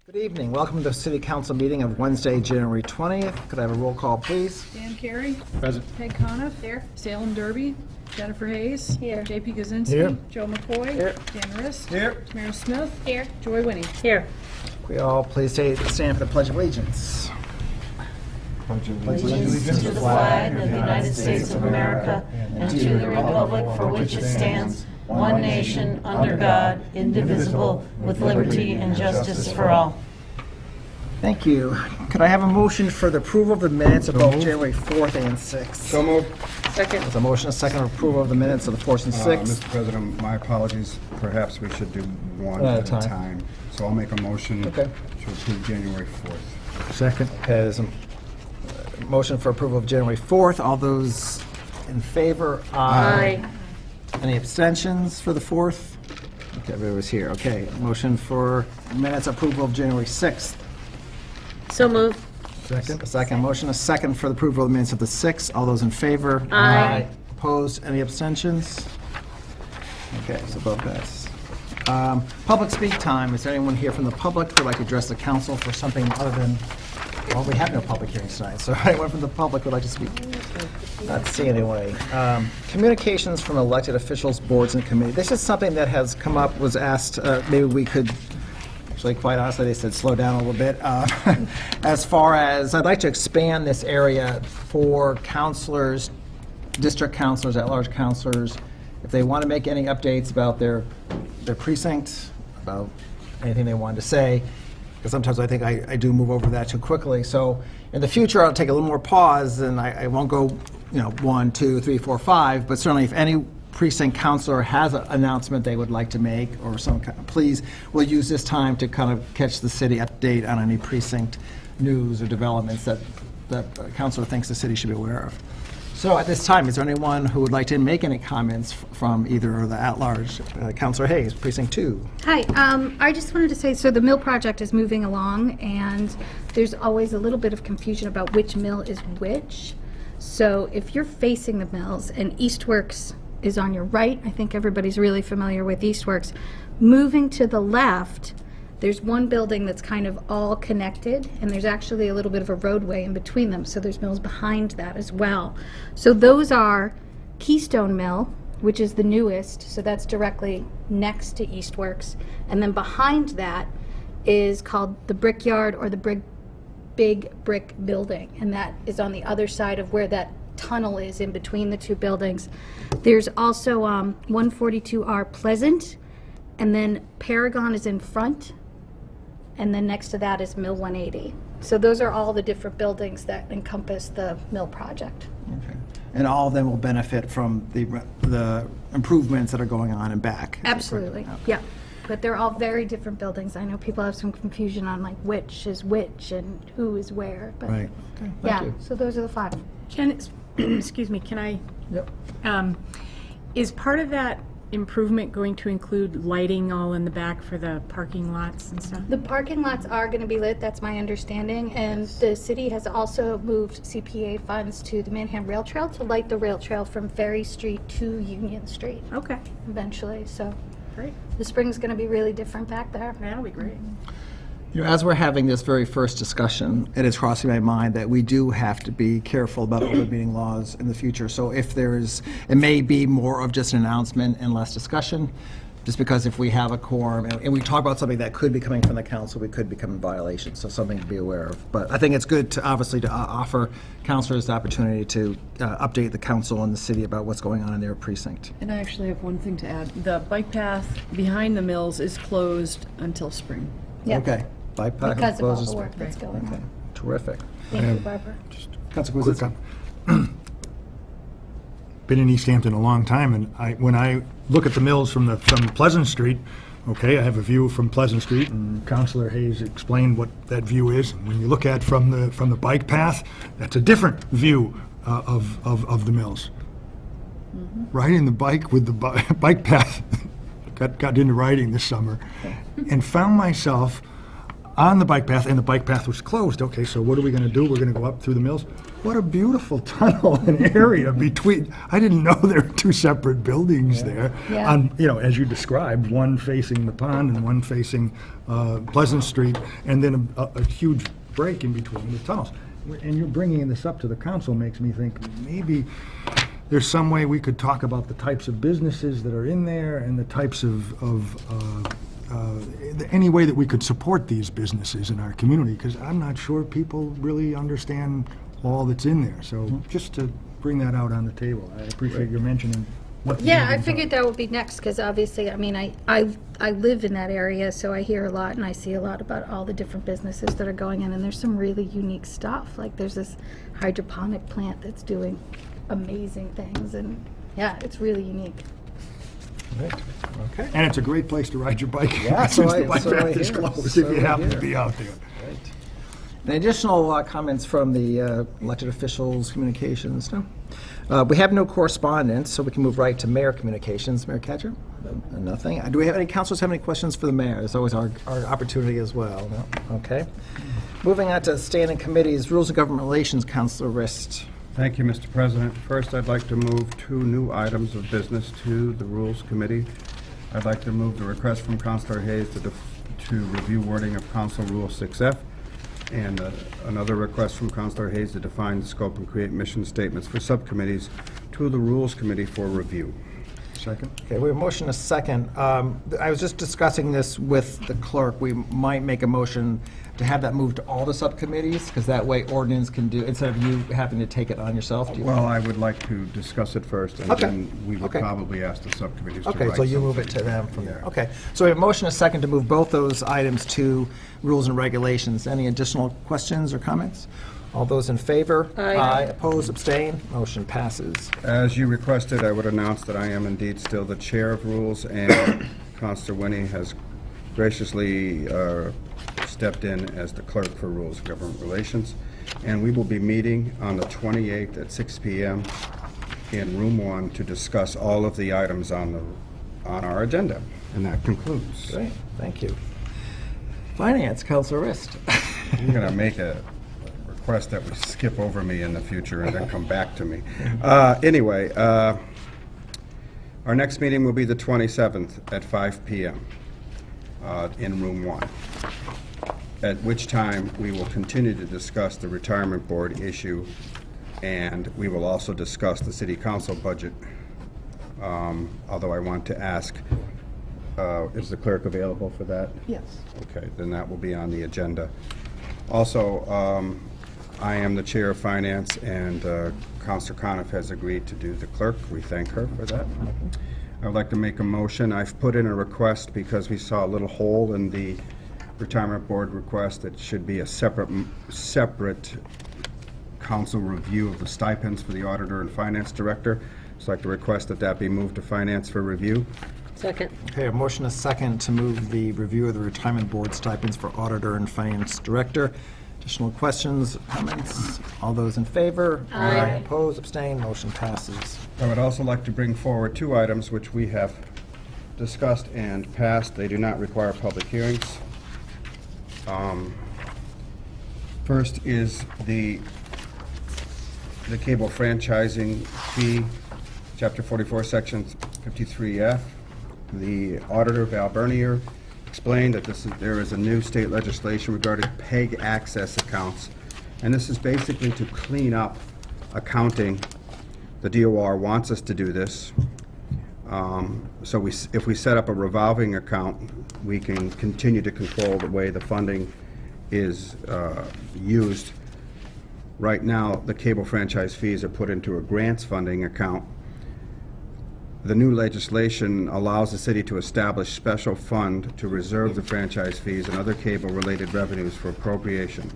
Good evening. Welcome to the City Council meeting of Wednesday, January 20th. Could I have a roll call, please? Dan Carey. Present. Peg Coniff. Here. Salem Derby. Jennifer Hayes. Here. JP Kaczynski. Here. Joe McCoy. Here. Dan Rist. Here. Tamara Smith. Here. Joy Winnie. Here. We all please stand for the Pledge of Allegiance. Allegiance to the flag of the United States of America and to the republic for which it stands, one nation, under God, indivisible, with liberty and justice for all. Thank you. Could I have a motion for the approval of the minutes of both January 4th and 6th? So moved. Second. There's a motion, a second approval of the minutes of the 4th and 6th. Mr. President, my apologies. Perhaps we should do one One at a time. So I'll make a motion Okay. to approve January 4th. Second. Okay, there's a motion for approval of January 4th. All those in favor? Aye. Any abstentions for the 4th? Okay, everybody was here. Okay, motion for minutes approval of January 6th. So moved. Second. A second motion, a second for the approval of the minutes of the 6th. All those in favor? Aye. Opposed? Any abstentions? Okay, so both pass. Public speak time. Is there anyone here from the public who would like to address the council for something other than, well, we have no public hearings tonight, so anyone from the public would like to speak? Not seeing anyone. Communications from elected officials, boards, and committees. This is something that has come up, was asked, maybe we could, actually, quite honestly, they said slow down a little bit. As far as, I'd like to expand this area for counselors, district counselors, at-large counselors, if they want to make any updates about their precinct, about anything they wanted to say, because sometimes I think I do move over that too quickly. So in the future, I'll take a little more pause, and I won't go, 1, 2, 3, 4, 5, but certainly if any precinct counselor has an announcement they would like to make, or some kind, please, we'll use this time to kind of catch the city update on any precinct news or developments that the counselor thinks the city should be aware of. So at this time, is there anyone who would like to make any comments from either the at-large, Counselor Hayes, Precinct 2? Hi, I just wanted to say, so the mill project is moving along, and there's always a little bit of confusion about which mill is which. So if you're facing the mills and Eastworks is on your right, I think everybody's really familiar with Eastworks. Moving to the left, there's one building that's kind of all connected, and there's actually a little bit of a roadway in between them, so there's mills behind that as well. So those are Keystone Mill, which is the newest, so that's directly next to Eastworks, and then behind that is called the Brickyard, or the Big Brick Building, and that is on the other side of where that tunnel is in between the two buildings. There's also 142R Pleasant, and then Paragon is in front, and then next to that is Mill 180. So those are all the different buildings that encompass the mill project. Okay. And all of them will benefit from the improvements that are going on and back? Absolutely, yeah. But they're all very different buildings. I know people have some confusion on like which is which and who is where, but Right. Okay, thank yeah, you. so those are the 5. Excuse me, can I? Yep. Is part of that improvement going to include lighting all in the back for the parking lots and stuff? The parking lots are going to be lit, that's my understanding, and the city has also moved CPA funds to the Manhattan Rail Trail to light the rail trail from Ferry Street to Union Street Okay, eventually, so great. the spring's going to be really different back there. That'll be great. As we're having this very first discussion, it is crossing my mind that we do have to be careful about open meeting laws in the future. So if there's, it may be more of just an announcement and less discussion, just because if we have a quorum and we talk about something that could be coming from the council, we could become in violation, so something to be aware of. But I think it's good to, obviously, to offer councilors the opportunity to update the council and the city about what's going on in their precinct. And I actually have one thing to add. The bike path behind the mills is closed until spring. Yeah. Okay. Bike path Because of all closes. the work that's going Okay, on. terrific. Thank you, Barbara. Councilor Quick Kuzinski. Been in East Hampton a long time, and when I look at the mills from Pleasant Street, okay, I have a view from Pleasant Street, and Councilor Hayes explained what that view is. And when you look at from the bike path, that's a different view of the mills. Riding the bike with the bike path, got into riding this summer, and found myself on the bike path, and the bike path was closed. Okay, so what are we gonna do? We're gonna go up through the mills? What a beautiful tunnel and area between, I didn't know there were two separate buildings there. Yeah. On, you know, as you described, one facing the pond and one facing Pleasant Street, and then a huge break in between the tunnels. And you're bringing this up to the council makes me think maybe there's some way we could talk about the types of businesses that are in there and the types of any way that we could support these businesses in our community, because I'm not sure people really understand all that's in there. So just to bring that out on the table, I appreciate your mentioning what. Yeah, I figured that would be next, because obviously, I mean, I live in that area, so I hear a lot and I see a lot about all the different businesses that are going in, and there's some really unique stuff. Like, there's this hydroponic plant that's doing amazing things, and yeah, it's really unique. Right. Okay. And it's a great place to ride your bike Yeah, since so the bike so I path is hear. closed, So if you I happen to hear. be out there. Right. Any additional comments from the elected officials, communications? No? We have no correspondence, so we can move right to mayor communications. Mayor Catcher? Nothing. Do we have any councilors have any questions for the mayor? It's always our opportunity as well. No? Okay. Moving on to standing committees, Rules of Government Relations, Councilor Rist. Thank you, Mr. President. First, I'd like to move 2 new items of business to the Rules Committee. I'd like to move the request from Councilor Hayes to review wording of Council Rule 6F, and another request from Councilor Hayes to define the scope and create mission statements for subcommittees to the Rules Committee for review. Second? Okay, we have a motion, a second. I was just discussing this with the clerk. We might make a motion to have that move to all the subcommittees, because that way ordinance can do, instead of you having to take it on yourself. Do you- Well, I would like to discuss it first, and Okay. then we would Okay. probably ask the subcommittees to write Okay, so you move it something. to them from there. Okay, so we have a motion, a second to move both those items to rules and regulations. Any additional questions or comments? All those in favor? Aye. Opposed, abstain, motion passes. As you requested, I would announce that I am indeed still the chair of rules, and Councilor Winnie has graciously stepped in as the clerk for Rules of Government Relations. And we will be meeting on the 28th at 6 p.m. in Room 1 to discuss all of the items on our agenda. And that concludes. Great, thank you. Finance, Councilor Rist. I'm going to make a request that we skip over me in the future and then come back to me. Anyway, our next meeting will be the 27th at 5 p.m. In Room 1, at which time we will continue to discuss the retirement board issue, and we will also discuss the city council budget. Although I want to ask, is the clerk available for that? Yes. Okay, then that will be on the agenda. Also, I am the chair of finance, and Councilor Coniff has agreed to do the clerk. We thank her for that. I would like to make a motion. I've put in a request because we saw a little hole in the retirement board request. It should be a separate council review of the stipends for the auditor and finance director. So I'd like to request that that be moved to finance for review. Second. Okay, a motion, a second to move the review of the retirement board stipends for auditor and finance director. Additional questions, comments? All those in favor? Aye. Opposed, abstained, motion passes. I would also like to bring forward 2 items which we have discussed and passed. They do not require public hearings. First is the cable franchising fee, Chapter 44, Section 53F. The auditor, Val Bernier, explained that there is a new state legislation regarding PEG access accounts, and this is basically to clean up accounting. The DOR wants us to do this. So if we set up a revolving account, we can continue to control the way the funding is used. Right now, the cable franchise fees are put into a grants funding account. The new legislation allows the city to establish special fund to reserve the franchise fees and other cable-related revenues for appropriation.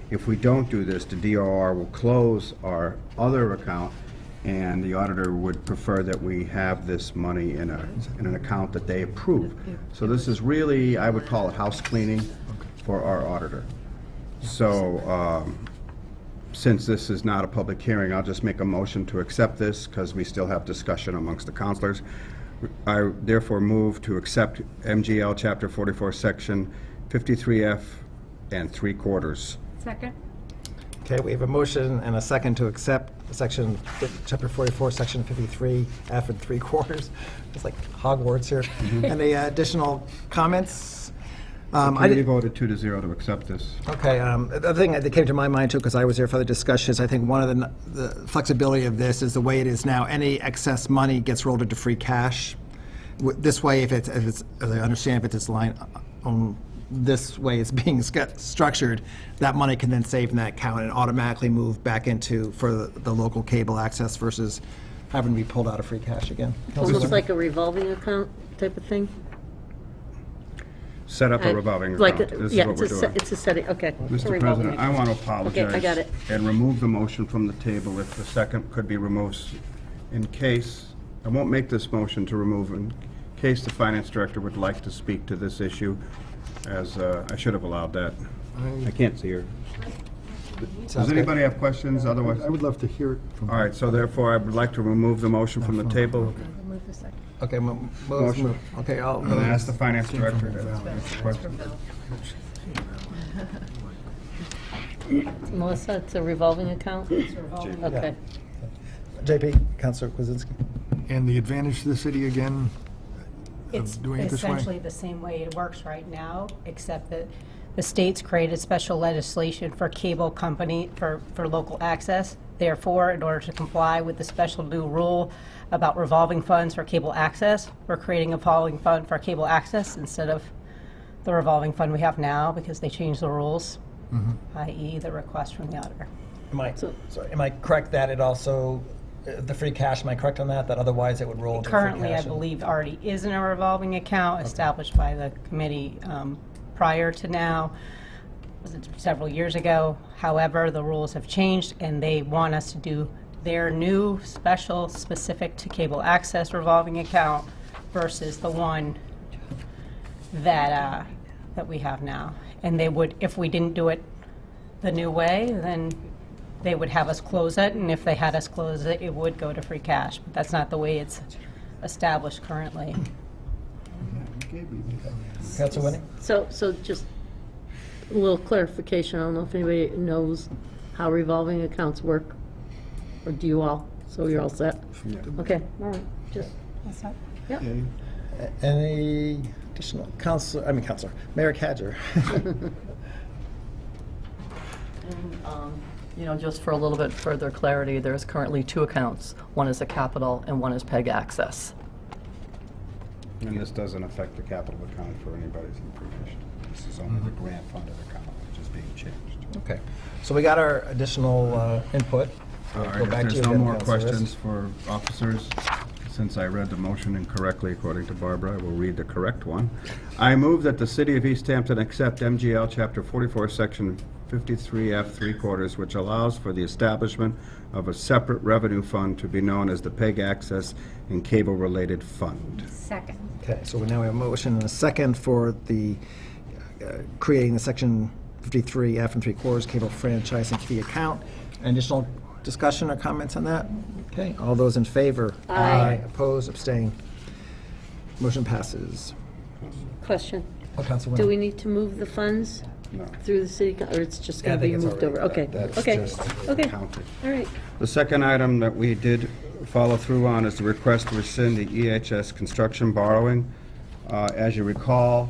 If we don't do this, the DOR will close our other account, and the auditor would prefer that we have this money in an account that they approve. So this is really, I would call it house cleaning for our auditor. So since this is not a public hearing, I'll just make a motion to accept this because we still have discussion amongst the councilors. I therefore move to accept MGL Chapter 44, Section 53F 3/4. Second? Okay, we have a motion and a second to accept section, chapter 44, section 53, F and 3/4. It's like Hogwarts here. Any additional comments? I Committee did- voted 2-0 to accept this. Okay, the other thing that came to my mind too, because I was there for the discussions, I think one of the flexibility of this is the way it is now, any excess money gets rolled into free cash. This way, if it's, as I understand, if it's line, this way it's being structured, that money can then save in that account and automatically move back into, for the local cable access versus having to be pulled out of free cash again. Almost like a revolving account type of thing? Set up a revolving Like, account. This is yeah, what we're doing. it's a setting, okay. a Mr. revolving President, I account. want to apologize. Okay, I got it. And remove the motion from the table if the second could be removed in case, I won't make this motion to remove in case the finance director would like to speak to this issue, as I should have allowed that. I can't see her. Does anybody have questions? Otherwise, I would love to hear it from. all right, so therefore I would like to remove the motion from the table Remove the second. Okay, Motion. okay, I'll. and ask the finance director to answer the question. Melissa, it's a revolving account? Okay. JP, Counselor Kwasinski. And the advantage to the city again It's of doing it this way? essentially the same way it works right now, except that the states created special legislation for cable company, for local access. Therefore, in order to comply with the special new rule about revolving funds for cable access, we're creating a revolving fund for cable access instead of the revolving fund we have now, because they changed the rules, i.e. the request from the auditor. Am I correct that it also, the free cash, am I correct on that? That otherwise it would roll into free cash? Currently, I believe, already is in a revolving account established by the committee prior to now, was it several years ago. However, the rules have changed, and they want us to do their new special specific to cable access revolving account versus the one that we have now. And they would, if we didn't do it the new way, then they would have us close it, and if they had us close it, it would go to free cash. But that's not the way it's established currently. Counselor Winnie? So just a little clarification, I don't know if anybody knows how revolving accounts work, or do you all? So you're all set? Okay, all right, just, yeah. Any additional, Counselor, Mayor Cadger. You know, just for a little bit further clarity, there's currently 2 accounts. One is a capital and one is PEG access. And this doesn't affect the capital account for anybody's information. This is only the grant funded account, which is being changed. Okay, so we got our additional input. All We'll right, go if back to there's you no again, more Counselor Riss. questions for officers, since I read the motion incorrectly according to Barbara, I will read the correct one. I move that the City of East Hampton accept MGL Chapter 44, Section 53F 3/4, which allows for the establishment of a separate revenue fund to be known as the PEG Access and Cable-Related Fund. Second. Okay, so we now have a motion and a second for the, creating the Section 53F and 3/4 cable franchising fee account. Additional discussion or comments on that? Okay, all those in favor? Aye. Oppose, abstain. Motion passes. Question, Oh, Counselor do Winnie. we need to move the funds No. through the city, or it's just Yeah, I gonna be think it's moved over? already- Okay, That's okay, just okay, counted. all right. The second item that we did follow through on is the request to rescind the EHS construction borrowing. As you recall,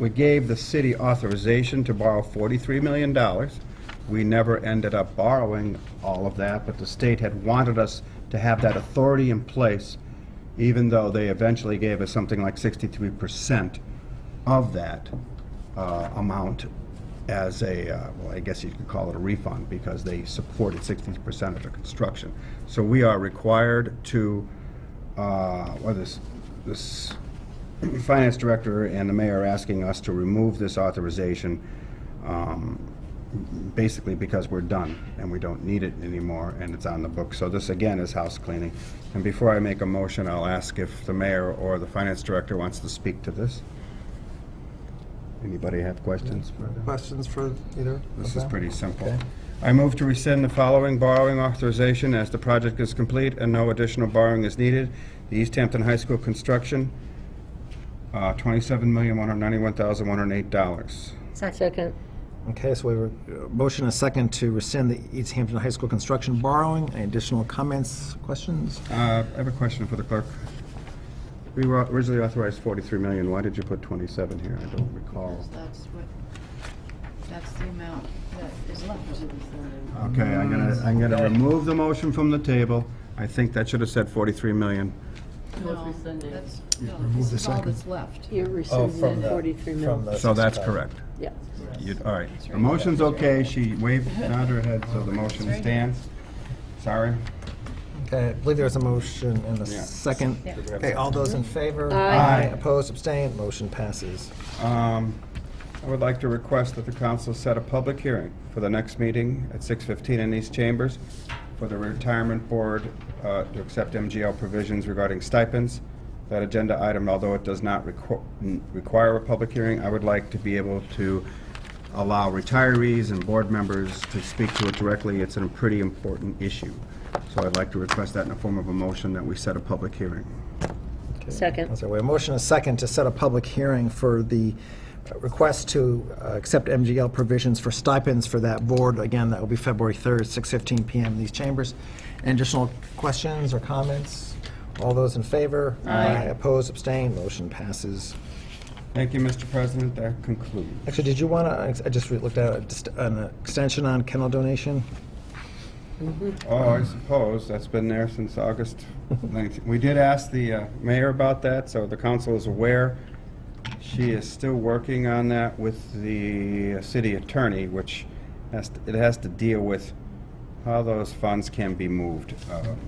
we gave the city authorization to borrow $43 million. We never ended up borrowing all of that, but the state had wanted us to have that authority in place, even though they eventually gave us something like 63% of that amount as a, well, I guess you could call it a refund, because they supported 60% of the construction. So we are required to, well, this finance director and the mayor are asking us to remove this authorization, basically because we're done and we don't need it anymore and it's on the book. So this again is house cleaning. And before I make a motion, I'll ask if the mayor or the finance director wants to speak to this. Anybody have questions? Questions for either? This of is them? pretty simple. Okay. I move to rescind the following borrowing authorization as the project is complete and no additional borrowing is needed. The East Hampton High School construction, $27,191,108. Second. Okay, so we have a motion and a second to rescind the East Hampton High School construction borrowing. Any additional comments, questions? I have a question for the clerk. We were originally authorized 43 million. Why did you put 27 here? I don't recall. That's the amount that is left. Okay, I'm gonna remove the motion from the table. I think that should have said 43 million. No, that's, no, Remove this the is all second. that's left. You're rescinding 43 mil. So that's correct. Yeah. All right, the motion's okay. She nodded her head, so the motion stands. Sorry. Okay, I believe there was a motion and a Yeah. second. Okay, all those in favor? Aye. Opposed, abstained, motion passes. I would like to request that the council set a public hearing for the next meeting at 6:15 in these chambers for the retirement board to accept MGL provisions regarding stipends. That agenda item, although it does not require a public hearing, I would like to be able to allow retirees and board members to speak to it directly. It's a pretty important issue. So I'd like to request that in the form of a motion that we set a public hearing. Second. So we have a motion and a second to set a public hearing for the request to accept MGL provisions for stipends for that board. Again, that will be February 3rd, 6:15 PM in these chambers. Any additional questions or comments? All those in favor? Aye. Opposed, abstained, motion passes. Thank you, Mr. President. That concludes. Actually, did you want to, I just looked at it, just an extension on kennel donation? Oh, I suppose. That's been there since August 19th. We did ask the mayor about that, so the council is aware. She is still working on that with the city attorney, which it has to deal with how those funds can be moved.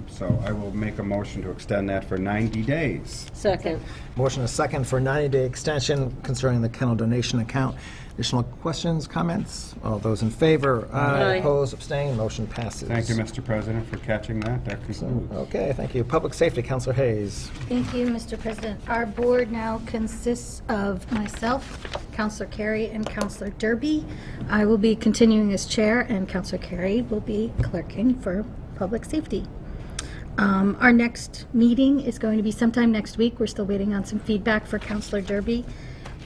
So I will make a motion to extend that for 90 days. Second. Motion and a second for a 90-day extension concerning the kennel donation account. Additional questions, comments? All those in favor? Aye. Opposed, abstained, motion passes. Thank you, Mr. President, for catching that. That concludes. Okay, thank you. Public Safety, Councilor Hayes. Thank you, Mr. President. Our board now consists of myself, Counselor Carey, and Counselor Derby. I will be continuing as chair, and Counselor Carey will be clerking for Public Safety. Our next meeting is going to be sometime next week. We're still waiting on some feedback for Counselor Derby.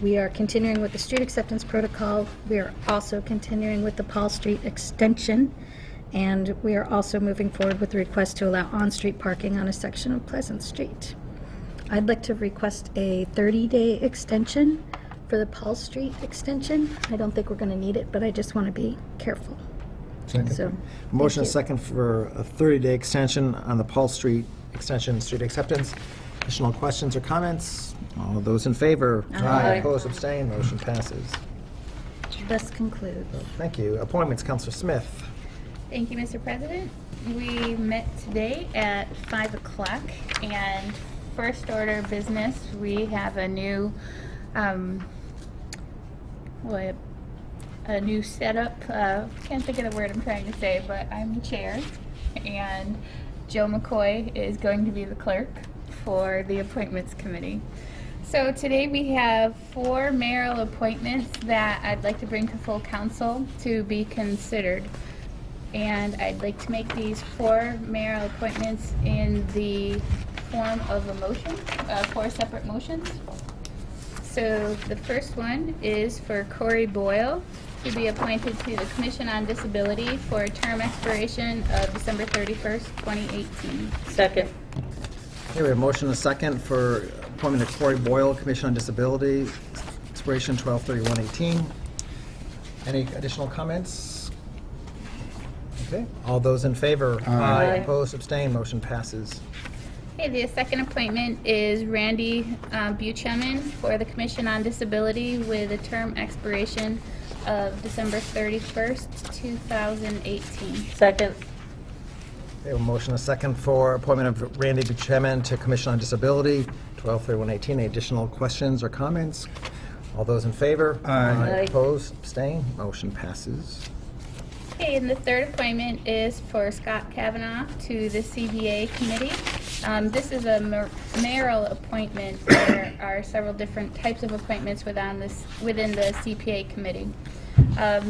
We are continuing with the street acceptance protocol. We are also continuing with the Paul Street extension. And we are also moving forward with the request to allow on-street parking on a section of Pleasant Street. I'd like to request a 30-day extension for the Paul Street extension. I don't think we're going to need it, but I just want to be careful. So, Motion and you. second for a 30-day extension on the Paul Street extension, street acceptance. Additional questions or comments? All those in favor? Aye. Opposed, abstained, motion passes. Thus concludes. Thank you. Appointments, Councilor Smith. Thank you, Mr. President. We met today at 5 o'clock, and first order of business, we have a new, a new setup. Can't think of the word I'm trying to say, but I'm the chair, and Joe McCoy is going to be the clerk for the appointments committee. So today we have 4 mayoral appointments that I'd like to bring to full council to be considered. And I'd like to make these 4 mayoral appointments in the form of a motion, 4 separate motions. So the first one is for Corey Boyle to be appointed to the Commission on Disability for a term expiration of December 31st, 2018. Second. Here we have motion and a second for appointment of Corey Boyle, Commission on Disability, expiration 12/31/18. Any additional comments? Okay, all those in favor? Aye. Opposed, abstained, motion passes. Okay, the second appointment is Randy Buchanan for the Commission on Disability with a term expiration of December 31st, 2018. Second. We have a motion and a second for appointment of Randy Buchanan to Commission on Disability, 12/31/18. Any additional questions or comments? All those in favor? Aye. Opposed, abstained, motion passes. Okay, and the third appointment is for Scott Kavanaugh to the CBA committee. This is a mayoral appointment. There are several different types of appointments within the CPA committee.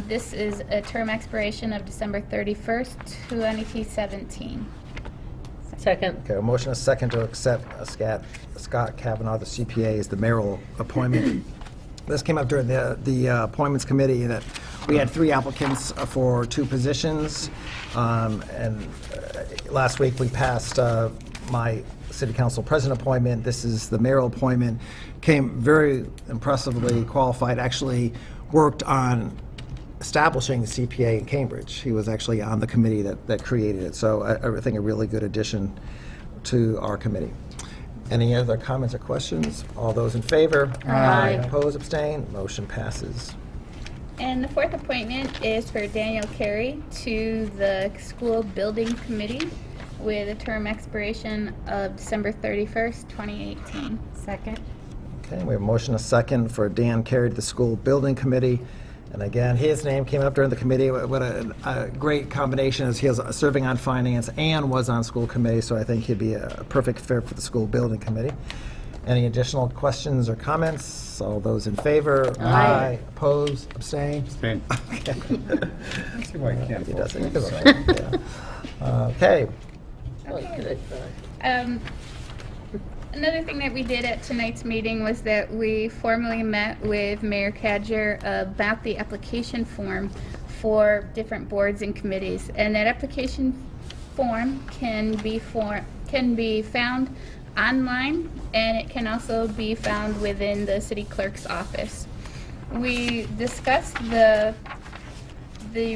This is a term expiration of December 31st, 2017. Second. Okay, a motion and a second to accept Scott Kavanaugh, the CPA, as the mayoral appointment. this came up during the appointments committee, that we had 3 applicants for 2 positions. And last week, we passed my city council president appointment. This is the mayoral appointment. Came very impressively qualified, actually worked on establishing the CPA in Cambridge. He was actually on the committee that created it. So I think a really good addition to our committee. Any other comments or questions? All those in favor? Aye. Opposed, abstained, motion passes. And the 4th appointment is for Daniel Carey to the School Building Committee with a term expiration of December 31st, 2018. Second. Okay, we have a motion, a second, for Dan Carey to the School Building Committee. And again, his name came up during the committee. What a great combination, as he is serving on finance and was on school committee, so I think he'd be a perfect fit for the School Building Committee. Any additional questions or comments? All those in favor? Aye. Opposed? Abstained? Abstain. Okay. Let's see why I can't He vote. doesn't. He can vote. Yeah. Okay. Okay. Another thing that we did at tonight's meeting was that we formally met with Mayor Cadger about the application form for different boards and committees. And that application form can be found online, and it can also be found within the city clerk's office. We discussed the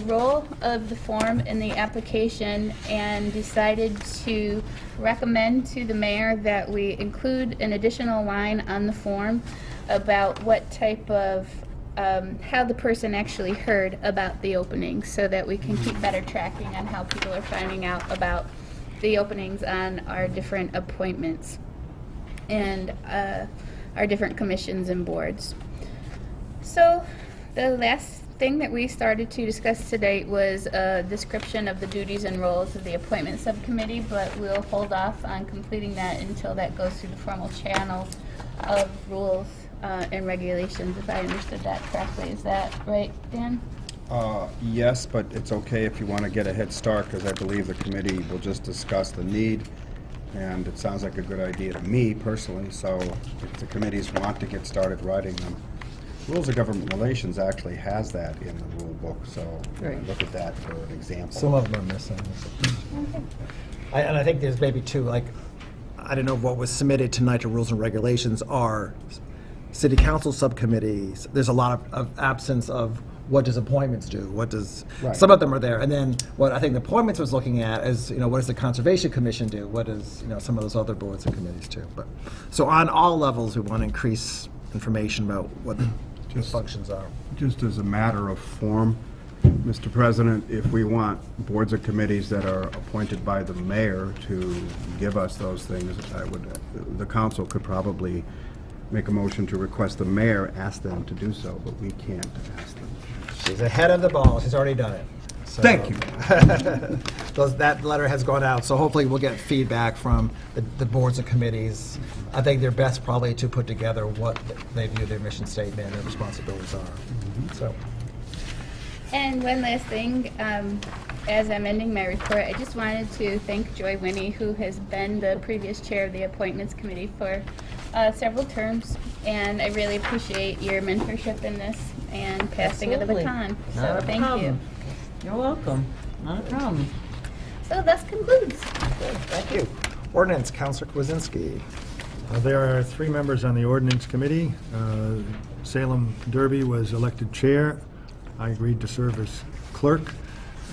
role of the form in the application and decided to recommend to the mayor that we include an additional line on the form about what type of, how the person actually heard about the openings, so that we can keep better tracking on how people are finding out about the openings on our different appointments and our different commissions and boards. So the last thing that we started to discuss today was a description of the duties and roles of the appointment subcommittee, but we'll hold off on completing that until that goes through the formal channels of rules and regulations, if I understood that correctly. Is that right, Dan? Yes, but it's okay if you want to get a head start, because I believe the committee will just discuss the need, and it sounds like a good idea to me personally, so if the committees want to get started writing them. Rules of Government Relations actually has that in the rule book, so Right. look at that for an example. Some of them are missing. And I think there's maybe 2, like, I don't know what was submitted tonight to Rules and Regulations are city council subcommittees. There's a lot of absence of what does appointments do? What does, Right. some of them are there. And then what I think the appointments was looking at is, what does the Conservation Commission do? What does, some of those other boards and committees do? But, so on all levels, we want to increase information about what the functions are. Just as a matter of form, Mr. President, if we want boards and committees that are appointed by the mayor to give us those things, the council could probably make a motion to request the mayor ask them to do so, but we can't ask them. She's ahead of the ball. She's already done it. So- Thank you. That letter has gone out, so hopefully we'll get feedback from the boards and committees. I think they're best probably to put together what they view their mission statement and their responsibilities are. So, And one last thing, as I'm ending my report, I just wanted to thank Joy Winnie, who has been the previous chair of the Appointments Committee for several terms, and I really appreciate your mentorship in this and passing of the Absolutely. baton. So Not a thank you. problem. You're welcome. Not a problem. So that concludes. thank you. Ordinance, Counselor Kwasinski. There are 3 members on the ordinance committee. Salem Derby was elected chair. I agreed to serve as clerk,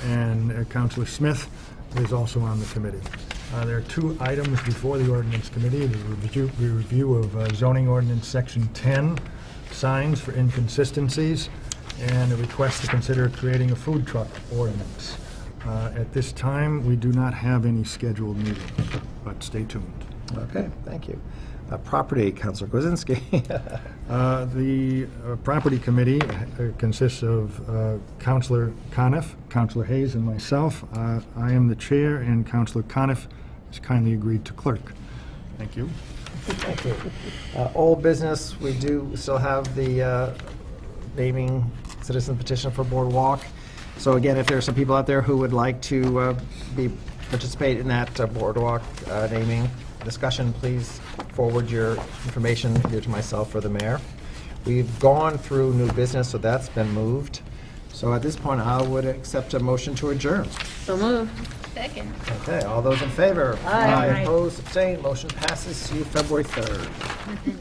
and Councilor Smith is also on the committee. There are 2 items before the ordinance committee: the review of zoning ordinance section 10, signs for inconsistencies, and a request to consider creating a food truck ordinance. At this time, we do not have any scheduled meetings, but stay tuned. Okay, thank you. Property, Counselor Kwasinski. The Property Committee consists of Councilor Coniff, Councilor Hayes, and myself. I am the chair, and Councilor Coniff has kindly agreed to clerk. Thank you. Thank you. Old business, we do still have the naming citizen petition for Boardwalk. So again, if there are some people out there who would like to participate in that Boardwalk naming discussion, please forward your information either to myself or the mayor. We've gone through new business, so that's been moved. So at this point, I would accept a motion to adjourn. So move. Second. Okay, all those in favor? Aye. Opposed, abstained, motion passes. See you February 3rd.